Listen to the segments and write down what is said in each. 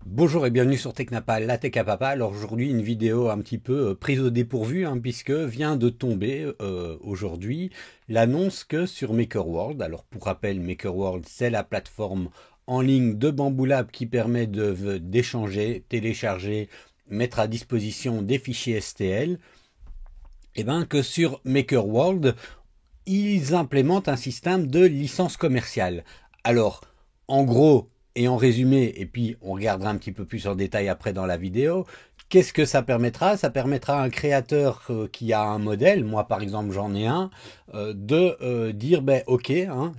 Bonjour et bienvenue sur Technapal, la Tech à Papa. Alors aujourd'hui une vidéo un petit peu prise au dépourvu puisque vient de tomber aujourd'hui l'annonce que sur MakerWorld, alors pour rappel MakerWorld c'est la plateforme en ligne de Bambu Lab qui permet d'échanger, télécharger, mettre à disposition des fichiers STL, et bien que sur MakerWorld ils implémentent un système de licence commerciale. Alors, en gros et en résumé, et puis on regardera un petit peu plus en détail après dans la vidéo, qu'est-ce que ça permettra? Ça permettra à un créateur qui a un modèle, moi par exemple j'en ai un, de dire, ben ok,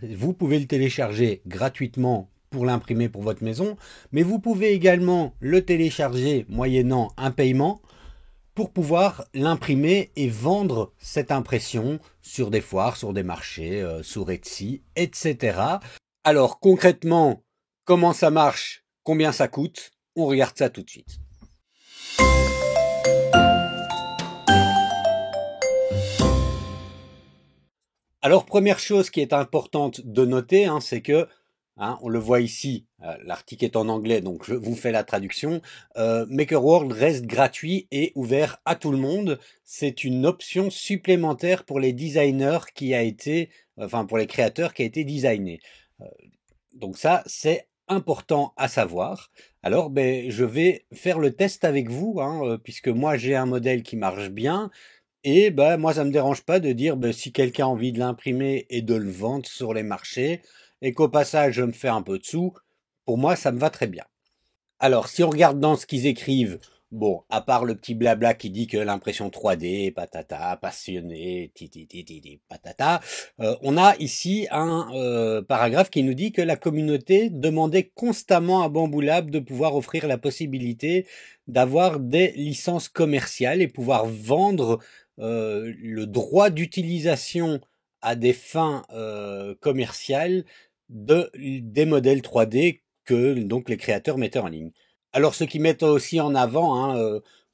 vous pouvez le télécharger gratuitement pour l'imprimer pour votre maison, mais vous pouvez également le télécharger moyennant un paiement pour pouvoir l'imprimer et vendre cette impression sur des foires, sur des marchés, sur Etsy, etc. Alors concrètement, comment ça marche, combien ça coûte, on regarde ça tout de suite. Alors première chose qui est importante de noter, c'est que on le voit ici, l'article est en anglais, donc je vous fais la traduction. MakerWorld reste gratuit et ouvert à tout le monde. C'est une option supplémentaire pour les designers pour les créateurs qui a été designé. Donc ça, c'est important à savoir. Alors, je vais faire le test avec vous, puisque moi j'ai un modèle qui marche bien. Et moi, ça me dérange pas de dire si quelqu'un a envie de l'imprimer et de le vendre sur les marchés, et qu'au passage, je me fais un peu de sous, pour moi, ça me va très bien. Alors, si on regarde dans ce qu'ils écrivent, bon, à part le petit blabla qui dit que l'impression 3D, patata, passionné, patata, on a ici un paragraphe qui nous dit que la communauté demandait constamment à Bambu Lab de pouvoir offrir la possibilité d'avoir des licences commerciales et pouvoir vendre le droit d'utilisation à des fins commerciales des modèles 3D que donc les créateurs mettaient en ligne. Alors ce qu'ils mettent aussi en avant,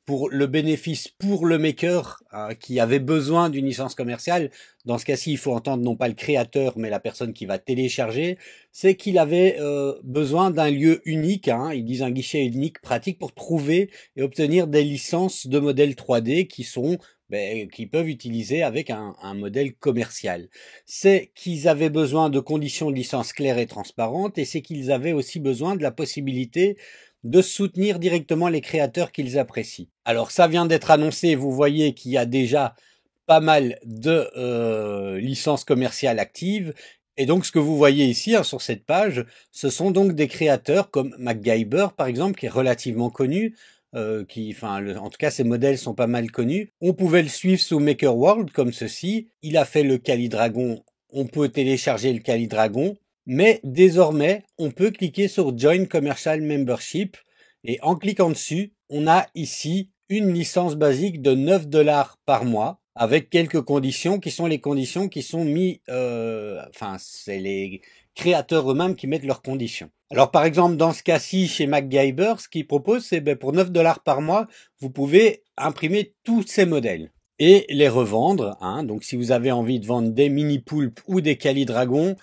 pour le bénéfice pour le maker qui avait besoin d'une licence commerciale, dans ce cas-ci il faut entendre non pas le créateur mais la personne qui va télécharger, c'est qu'il avait besoin d'un lieu unique, ils disent un guichet unique pratique pour trouver et obtenir des licences de modèles 3D qui peuvent utiliser avec un modèle commercial. C'est qu'ils avaient besoin de conditions de licence claires et transparentes, et c'est qu'ils avaient aussi besoin de la possibilité de soutenir directement les créateurs qu'ils apprécient. Alors ça vient d'être annoncé, vous voyez qu'il y a déjà pas mal de licences commerciales actives, et donc ce que vous voyez ici sur cette page, ce sont donc des créateurs comme MacGyver par exemple, qui est relativement connu, en tout cas ces modèles sont pas mal connus. On pouvait le suivre sous MakerWorld comme ceci. Il a fait le Calidragon, on peut télécharger le Calidragon, mais désormais on peut cliquer sur Join Commercial Membership et en cliquant dessus, on a ici une licence basique de 9 $ par mois avec quelques conditions qui sont les conditions qui sont c'est les créateurs eux-mêmes qui mettent leurs conditions. Alors par exemple dans ce cas-ci chez MacGyver, ce qu'ils proposent c'est pour 9 $ par mois, vous pouvez imprimer tous ces modèles et les revendre. Donc si vous avez envie de vendre des mini poulpes ou des calidragons,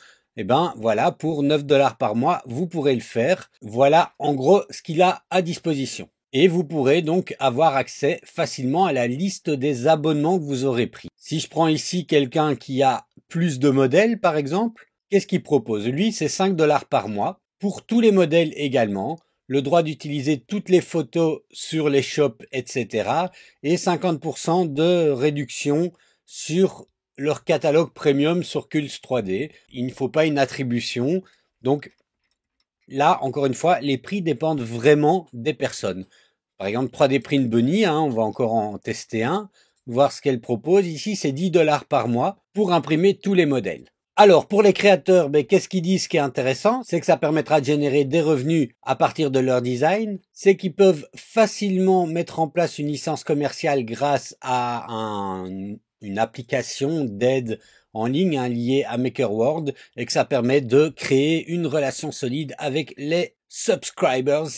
voilà, pour 9 $ par mois, vous pourrez le faire. Voilà en gros ce qu'il a à disposition. Et vous pourrez donc avoir accès facilement à la liste des abonnements que vous aurez pris. Si je prends ici quelqu'un qui a plus de modèles par exemple, qu'est-ce qu'il propose? Lui, c'est 5 $ par mois. Pour tous les modèles également, le droit d'utiliser toutes les photos sur les shops, etc. et 50% de réduction sur leur catalogue premium sur Cults 3D. Il ne faut pas une attribution. Donc là, encore une fois, les prix dépendent vraiment des personnes. Par exemple, 3D Print Bunny, on va encore en tester un, voir ce qu'elle propose. Ici, c'est 10 $ par mois pour imprimer tous les modèles. Alors, pour les créateurs, qu'est-ce qu'ils disent qui est intéressant? C'est que ça permettra de générer des revenus à partir de leur design. C'est qu'ils peuvent facilement mettre en place une licence commerciale grâce à une application d'aide en ligne liée à MakerWorld et que ça permet de créer une relation solide avec les subscribers.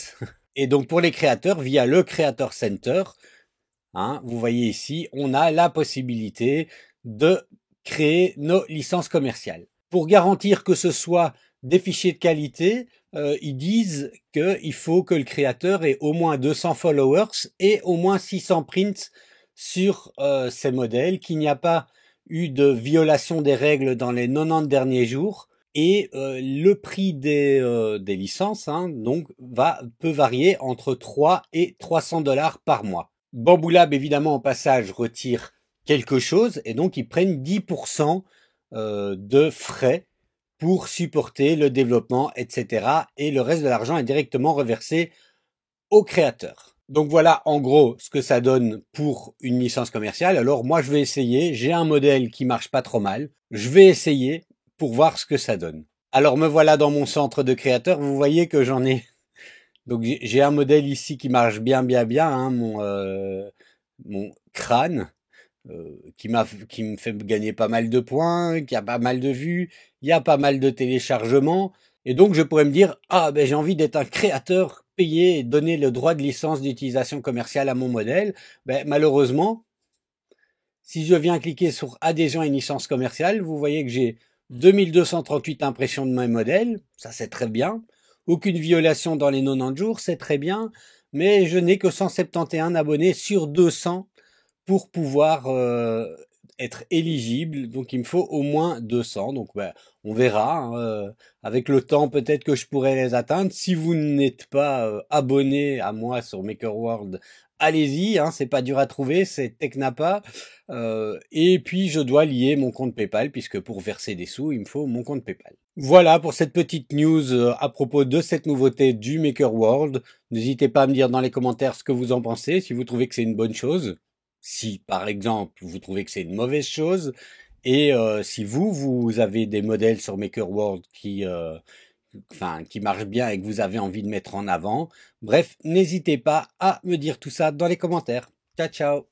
Et donc pour les créateurs, via le Creator Center, vous voyez ici, on a la possibilité de créer nos licences commerciales. Pour garantir que ce soit des fichiers de qualité, ils disent qu'il faut que le créateur ait au moins 200 followers et au moins 600 prints sur ces modèles, qu'il n'y a pas eu de violation des règles dans les 90 derniers jours. Et le prix des licences, hein, donc, peut varier entre 3 et 300 $ par mois. Bambu Lab, évidemment, au passage, retire quelque chose, et donc ils prennent 10% de frais pour supporter le développement, etc. Et le reste de l'argent est directement reversé au créateur. Donc voilà, en gros, ce que ça donne pour une licence commerciale. Alors moi, je vais essayer. J'ai un modèle qui marche pas trop mal. Je vais essayer pour voir ce que ça donne. Alors me voilà dans mon centre de créateur. Vous voyez que j'en ai. Donc j'ai un modèle ici qui marche bien, hein, mon crâne. Qui me fait gagner pas mal de points, qui a pas mal de vues, il y a pas mal de téléchargements, et donc je pourrais me dire, ah ben j'ai envie d'être un créateur payé et donner le droit de licence d'utilisation commerciale à mon modèle. Ben malheureusement, si je viens cliquer sur adhésion à une licence commerciale, vous voyez que j'ai 2238 impressions de mes modèles, ça c'est très bien, aucune violation dans les 90 jours, c'est très bien, mais je n'ai que 171 abonnés sur 200 pour pouvoir être éligible. Donc il me faut au moins 200. Donc on verra. Hein, avec le temps, peut-être que je pourrai les atteindre. Si vous n'êtes pas abonné à moi sur MakerWorld, allez-y. Hein, c'est pas dur à trouver, c'est Technapa. Et puis je dois lier mon compte PayPal, puisque pour verser des sous, il me faut mon compte PayPal. Voilà pour cette petite news à propos de cette nouveauté du MakerWorld. N'hésitez pas à me dire dans les commentaires ce que vous en pensez, si vous trouvez que c'est une bonne chose. Si, par exemple, vous trouvez que c'est une mauvaise chose, et si vous avez des modèles sur MakerWorld qui marchent bien et que vous avez envie de mettre en avant, bref, n'hésitez pas à me dire tout ça dans les commentaires. Ciao, ciao!